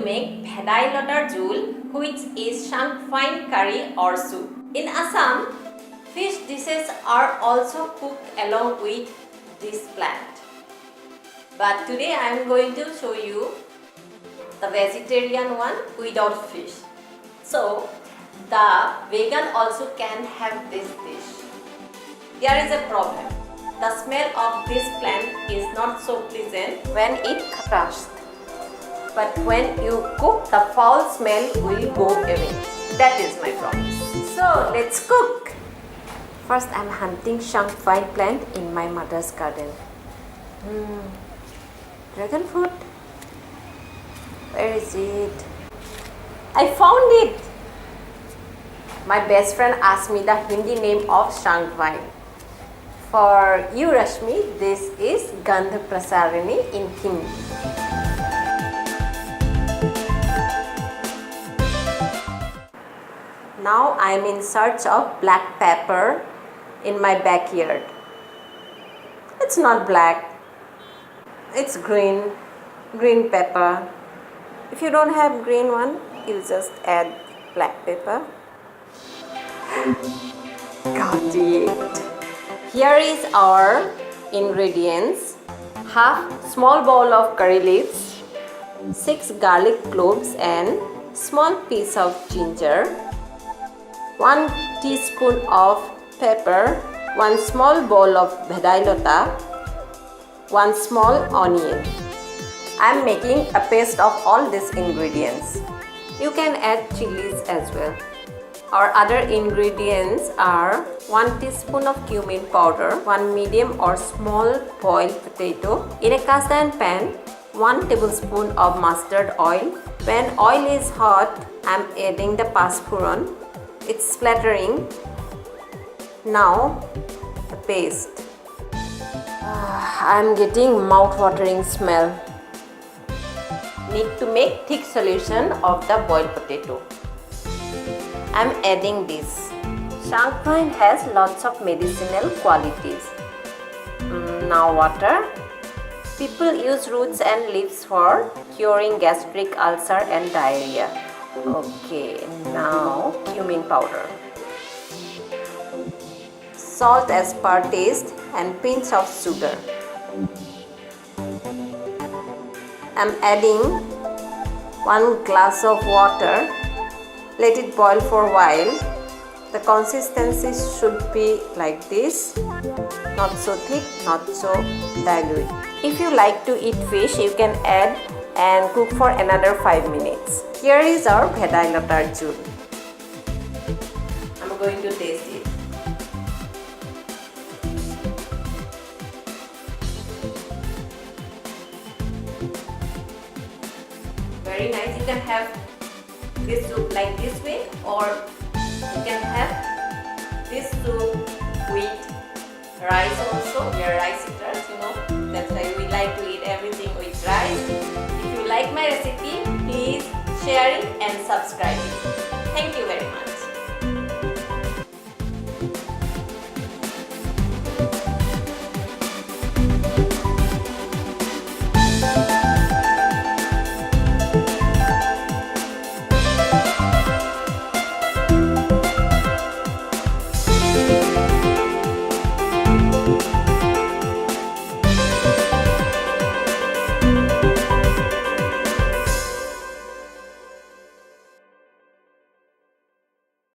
make bhedai lotar jol, which is Shunk fine curry or soup. In Assam, fish dishes are also cooked along with this plant. But today I am going to show you the vegetarian one without fish. So the vegan also can have this dish. There is a problem. The smell of this plant is not so pleasant when it crushed. But when you cook, the foul smell will go away. That is my promise. So let's cook. First I am hunting Shunk vine plant in my mother's garden. Dragon fruit? Where is it? I found it! My best friend asked me the Hindi name of Shunk vine. For you, Rashmi, this is Gandha Prasarini in Hindi. Now I am in search of black pepper in my backyard. It's not black, it's green pepper. If you don't have green one, you just add black pepper. Got it. Here is our ingredients. Half small bowl of curry leaves, 6 garlic cloves and small piece of ginger, 1 teaspoon of pepper, 1 small bowl of bhedai lota, 1 small onion. I am making a paste of all these ingredients. You can add chilies as well. Our other ingredients are 1 teaspoon of cumin powder, 1 medium or small boiled potato. In a cast iron pan, 1 tablespoon of mustard oil. When oil is hot, I am adding the phuron. It's splattering. Now the paste. I am getting mouth-watering smell. Need to make thick solution of the boiled potato. I am adding this. Shunk vine has lots of medicinal qualities. Now water. People use roots and leaves for curing gastric ulcer and diarrhea. Okay, now cumin powder. Salt as per taste and pinch of sugar. I am adding 1 glass of water. Let it boil for a while. The consistency should be like this. Not so thick, not so dilute. If you like to eat fish, you can add and cook for another 5 minutes. Here is our bhedai lotar jol. I am going to taste it. Very nice. You can have this soup like this way, or you can have this soup with rice also. We are rice eaters, you know. That's why we like to eat everything with rice. If you like my recipe, please share it and subscribe it. Thank you very much.